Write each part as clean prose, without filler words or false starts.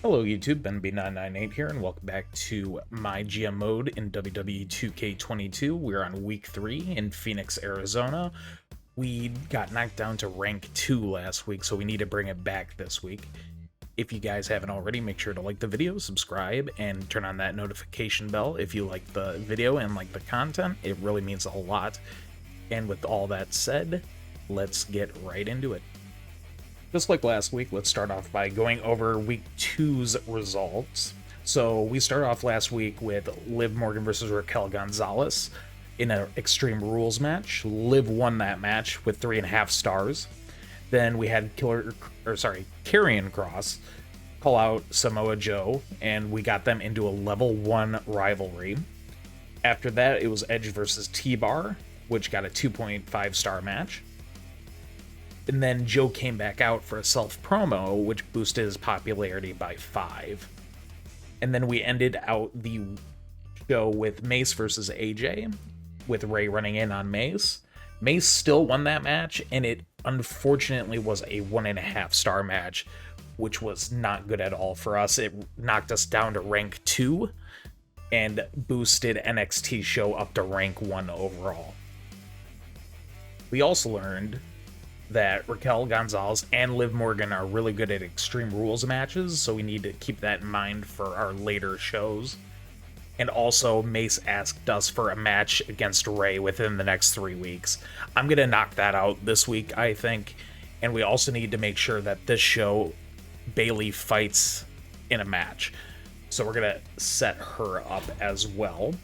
Hello YouTube, BenB998 here, and welcome back to MyGM mode in WWE 2K22. We're on week 3 in Phoenix, Arizona. We got knocked down to rank 2 last week, so we need to bring it back this week. If you guys haven't already, make sure to like the video, subscribe, and turn on that notification bell if you like the video and like the content. It really means a lot. And with all that said, let's get right into it. Just like last week, let's start off by going over week 2's results. So we started off last week with Liv Morgan versus Raquel Gonzalez in an Extreme Rules match. Liv won that match with 3.5 stars. Then we had Karrion Kross call out Samoa Joe, and we got them into a level 1 rivalry. After that, it was Edge versus T-Bar, which got a 2.5 star match. And then Joe came back out for a self-promo, which boosted his popularity by 5. And then we ended out the show with Mace versus AJ, with Ray running in on Mace. Mace still won that match, and it unfortunately was a 1.5 star match, which was not good at all for us. It knocked us down to rank 2 and boosted NXT show up to rank 1 overall. We also learned that Raquel Gonzalez and Liv Morgan are really good at Extreme Rules matches, so we need to keep that in mind for our later shows. And also, Mace asked us for a match against Ray within the next 3 weeks. I'm going to knock that out this week, I think. And we also need to make sure that this show, Bayley fights in a match. So we're going to set her up as well.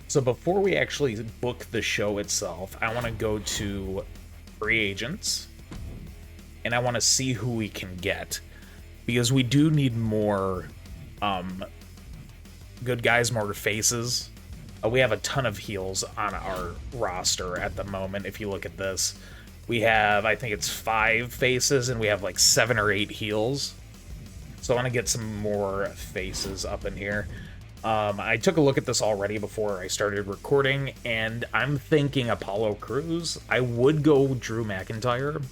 So before we actually book the show itself, I want to go to free agents, and I want to see who we can get, because we do need more good guys, more faces. We have a ton of heels on our roster at the moment. If you look at this, we have, I think it's 5 faces, and we have like 7 or 8 heels. So I want to get some more faces up in here. I took a look at this already before I started recording, and I'm thinking Apollo Crews. I would go Drew McIntyre,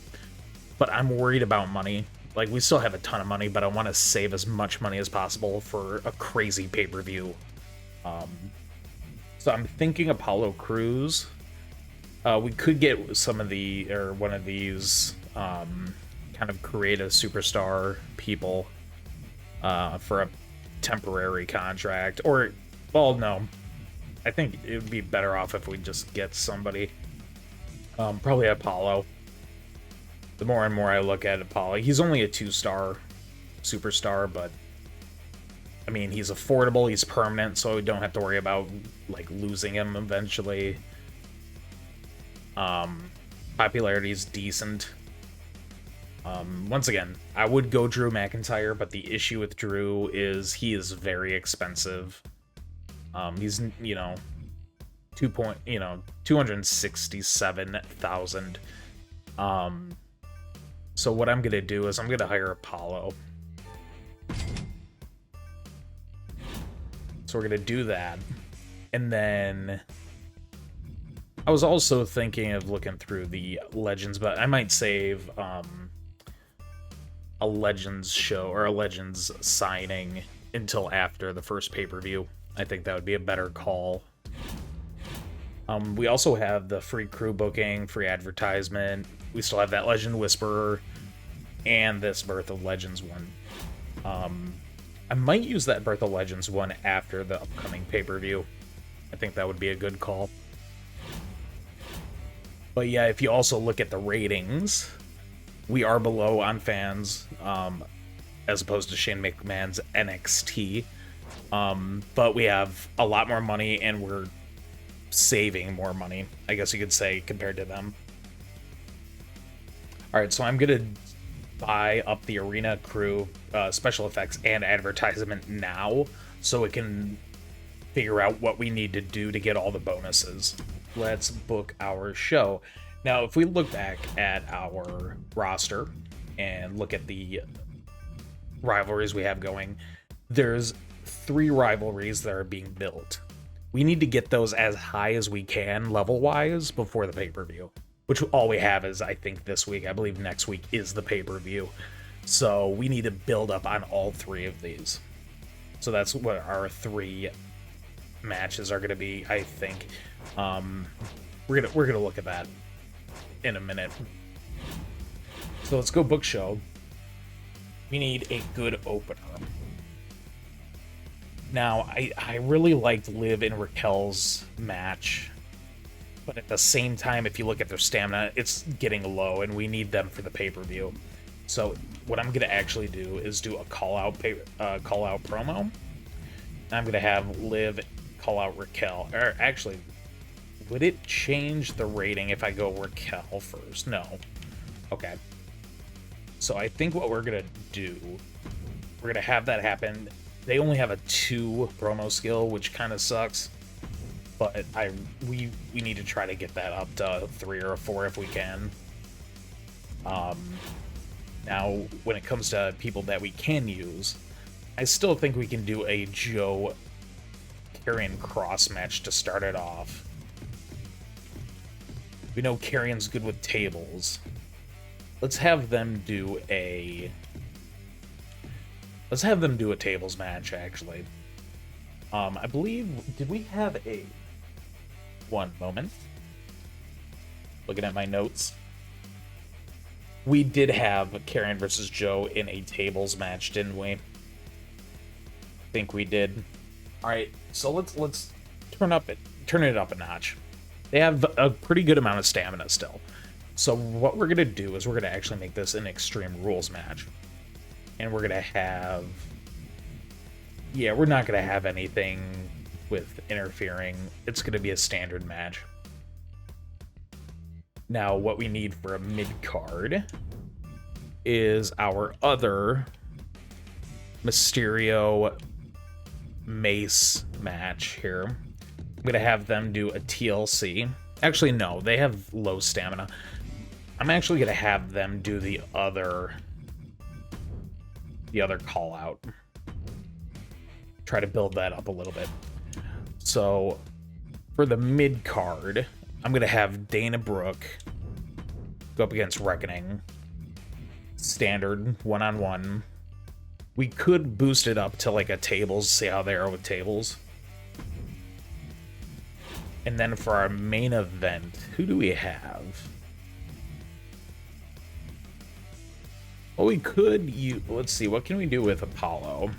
but I'm worried about money. Like, we still have a ton of money, but I want to save as much money as possible for a crazy pay-per-view. So I'm thinking Apollo Crews. We could get some of the, or one of these kind of creative superstar people for a temporary contract, or, well, no, I think it would be better off if we just get somebody, probably Apollo. The more and more I look at Apollo, he's only a 2-star superstar, but I mean, he's affordable, he's permanent, so we don't have to worry about like losing him eventually. Popularity is decent. Once again, I would go Drew McIntyre, but the issue with Drew is he is very expensive. He's, 267,000. So what I'm gonna do is I'm gonna hire Apollo. So we're gonna do that, and then I was also thinking of looking through the Legends, but I might save a Legends show or a Legends signing until after the first pay-per-view. I think that would be a better call. We also have the free crew booking, free advertisement. We still have that Legend Whisperer and this Birth of Legends one. I might use that Birth of Legends one after the upcoming pay-per-view. I think that would be a good call. But yeah, if you also look at the ratings, we are below on fans, as opposed to Shane McMahon's NXT. But we have a lot more money, and we're saving more money, I guess you could say, compared to them. Alright, so I'm going to buy up the arena crew, special effects, and advertisement now, so we can figure out what we need to do to get all the bonuses. Let's book our show. Now, if we look back at our roster and look at the rivalries we have going, there's 3 rivalries that are being built. We need to get those as high as we can level-wise before the pay-per-view, which all we have is, I think, this week. I believe next week is the pay-per-view. So we need to build up on all 3 of these. So that's what our 3 matches are going to be, I think. We're gonna look at that in a minute. So let's go book show. We need a good opener. Now, I really liked Liv and Raquel's match, but at the same time, if you look at their stamina, it's getting low, and we need them for the pay-per-view. So what I'm gonna actually do is do a call-out promo. I'm gonna have Liv call out Raquel. Or actually, would it change the rating if I go Raquel first? No. Okay. So I think what we're gonna do, we're gonna have that happen. They only have a 2 promo skill, which kind of sucks. But we need to try to get that up to 3 or a 4 if we can. Now, when it comes to people that we can use, I still think we can do a Joe Karrion cross match to start it off. We know Karrion's good with tables. Let's have them do a tables match, actually. I believe, did we have a... One moment. Looking at my notes. We did have Karrion versus Joe in a tables match, didn't we? I think we did. Alright, so let's turn it up a notch. They have a pretty good amount of stamina still. So what we're gonna do is we're gonna actually make this an Extreme Rules match. And we're gonna have... Yeah, we're not gonna have anything with interfering. It's gonna be a standard match. Now, what we need for a mid-card is our other Mysterio Mace match here. I'm gonna have them do a TLC. Actually, no, they have low stamina. I'm actually gonna have them do the other call out. Try to build that up a little bit. So for the mid card, I'm gonna have Dana Brooke go up against Reckoning. Standard 1-on-1. We could boost it up to like a tables, see how they are with tables. And then for our main event, who do we have? Well, we could use, let's see, what can we do with Apollo?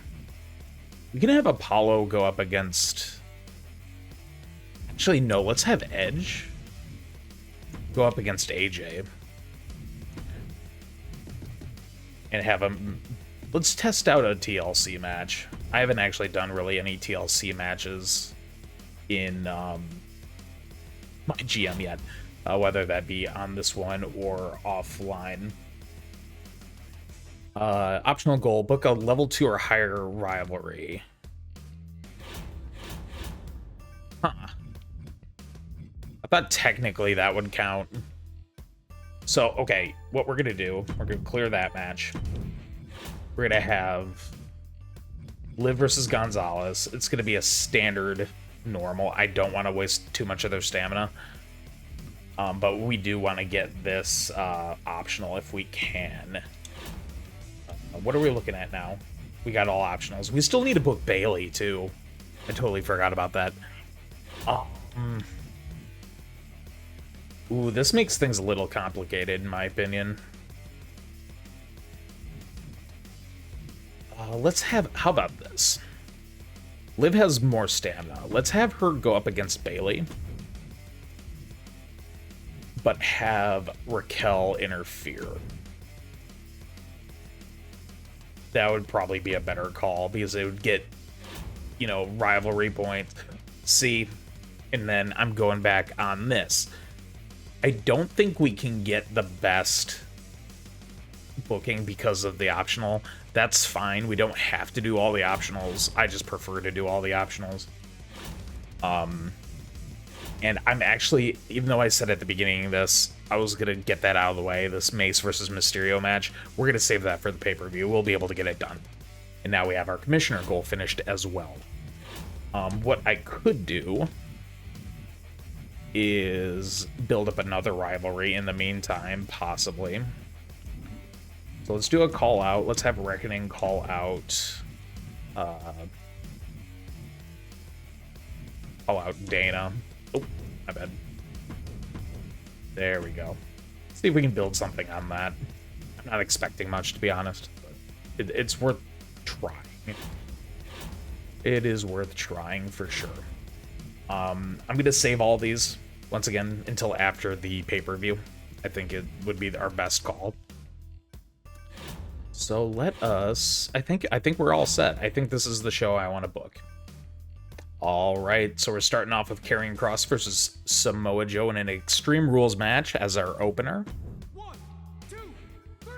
We can have Apollo go up against... Actually, no, let's have Edge go up against AJ. And have him... Let's test out a TLC match. I haven't actually done really any TLC matches in my GM yet. Whether that be on this one or offline. Optional goal, book a level 2 or higher rivalry. Huh. I thought technically that would count. So, okay, what we're gonna do, we're gonna clear that match. We're gonna have Liv versus Gonzalez. It's gonna be a standard normal. I don't want to waste too much of their stamina. But we do want to get this optional if we can. What are we looking at now? We got all optionals. We still need to book Bailey, too. I totally forgot about that. Ooh, this makes things a little complicated, in my opinion. Let's have... How about this? Liv has more stamina. Let's have her go up against Bailey. But have Raquel interfere. That would probably be a better call, because it would get, you know, rivalry points. See, and then I'm going back on this. I don't think we can get the best booking because of the optional. That's fine. We don't have to do all the optionals. I just prefer to do all the optionals. And I'm actually, even though I said at the beginning of this, I was going to get that out of the way, this Mace versus Mysterio match, we're going to save that for the pay-per-view. We'll be able to get it done. And now we have our commissioner goal finished as well. What I could do is build up another rivalry in the meantime, possibly. So let's do a call out. Let's have Reckoning call out. Call out Dana. Oh, my bad. There we go. See if we can build something on that. I'm not expecting much, to be honest, but it's worth trying. It is worth trying for sure. I'm going to save all these once again until after the pay-per-view. I think it would be our best call. So let us. I think we're all set. I think this is the show I want to book. All right, so we're starting off with Karrion Kross versus Samoa Joe in an Extreme Rules match as our opener. 1, 2, 3.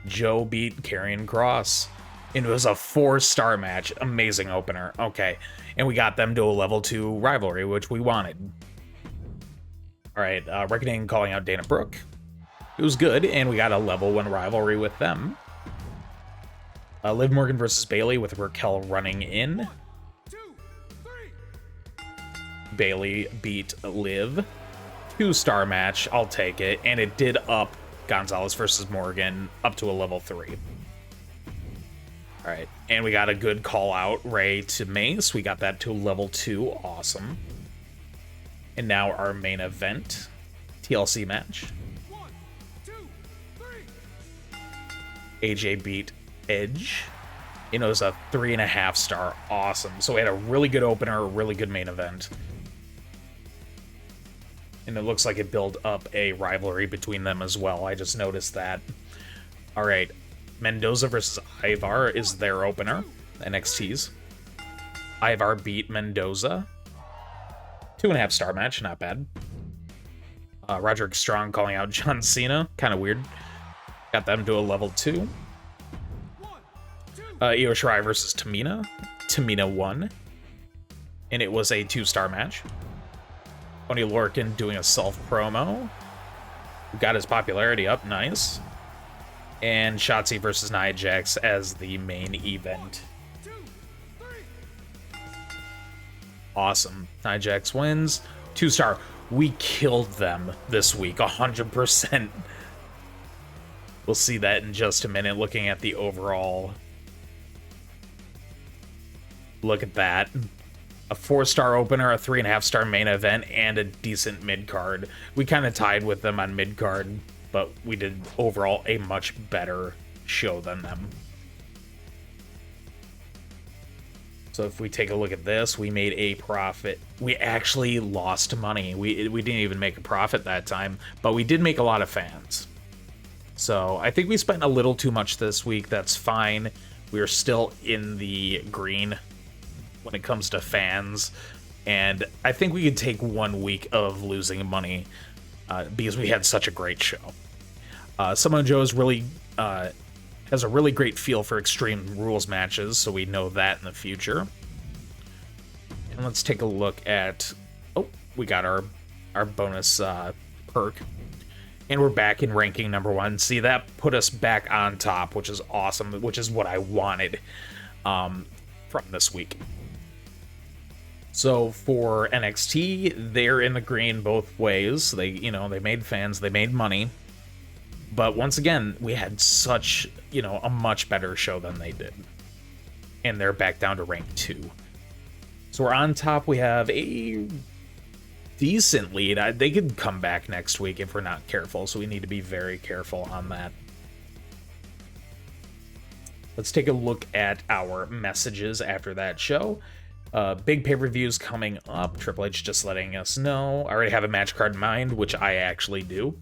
Joe beat Karrion Kross. And it was a 4-star match. Amazing opener. Okay, and we got them to a level 2 rivalry, which we wanted. All right, Reckoning calling out Dana Brooke. It was good, and we got a level 1 rivalry with them. Liv Morgan versus Bayley with Raquel running in. 1, 2, 3. Bayley beat Liv. 2-star match, I'll take it. And it did up Gonzalez versus Morgan up to a level 3. All right, and we got a good call out, Ray to Mace. We got that to level 2, awesome. And now our main event, TLC match. 1, 2, 3. AJ beat Edge. You know, it was a 3.5-star, awesome. So we had a really good opener, a really good main event. And it looks like it built up a rivalry between them as well. I just noticed that. All right, Mendoza versus Ivar is their opener, NXT's. Ivar beat Mendoza. 2.5-star match, not bad. Roderick Strong calling out John Cena, kind of weird. Got them to a level 2. 1, 2. Io Shirai versus Tamina. Tamina won. And it was a 2-star match. Tony Lorcan doing a self-promo. Got his popularity up, nice. And Shotzi versus Nia Jax as the main event. 2, 3. Awesome. Nia Jax wins. 2-star. We killed them this week, 100%. We'll see that in just a minute, looking at the overall. Look at that. A 4-star opener, a 3.5-star main event, and a decent mid-card. We kind of tied with them on mid-card, but we did overall a much better show than them. So if we take a look at this, we made a profit. We actually lost money. We didn't even make a profit that time, but we did make a lot of fans. So I think we spent a little too much this week. That's fine. We're still in the green when it comes to fans. And I think we could take 1 week of losing money because we had such a great show. Samoa Joe is really has a really great feel for Extreme Rules matches, so we know that in the future. And let's take a look at... Oh, we got our bonus perk. And we're back in ranking number 1. See, that put us back on top, which is awesome, which is what I wanted from this week. So for NXT, they're in the green both ways. They made fans, they made money. But once again, we had such, a much better show than they did. And they're back down to rank 2. So we're on top. We have a decent lead. They could come back next week if we're not careful. So we need to be very careful on that. Let's take a look at our messages after that show. Big pay-per-views coming up. Triple H just letting us know. I already have a match card in mind, which I actually do.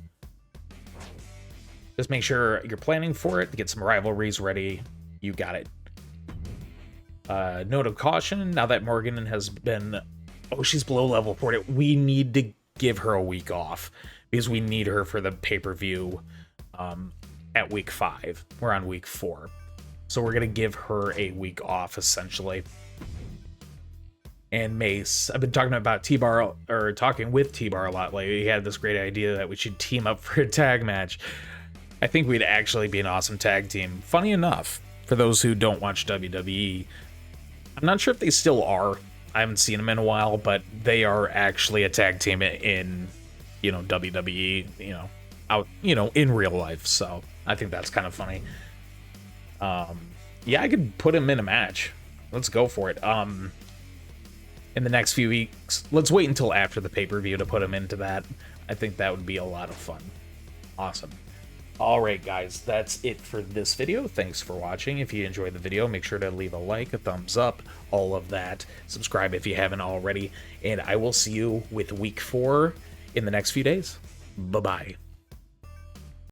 Just make sure you're planning for it to get some rivalries ready. You got it. Note of caution, now that Morgan has been... Oh, she's below level 40. We need to give her a week off because we need her for the pay-per-view at week 5. We're on week 4. So we're going to give her a week off, essentially. And Mace, I've been talking with T-Bar a lot lately. He had this great idea that we should team up for a tag match. I think we'd actually be an awesome tag team. Funny enough, for those who don't watch WWE, I'm not sure if they still are. I haven't seen them in a while, but they are actually a tag team in, WWE, out, in real life. So I think that's kind of funny. Yeah, I could put him in a match. Let's go for it. In the next few weeks, let's wait until after the pay-per-view to put him into that. I think that would be a lot of fun. Awesome. All right, guys, that's it for this video. Thanks for watching. If you enjoyed the video, make sure to leave a like, a thumbs up, all of that. Subscribe if you haven't already, and I will see you with week 4 in the next few days. Bye-bye.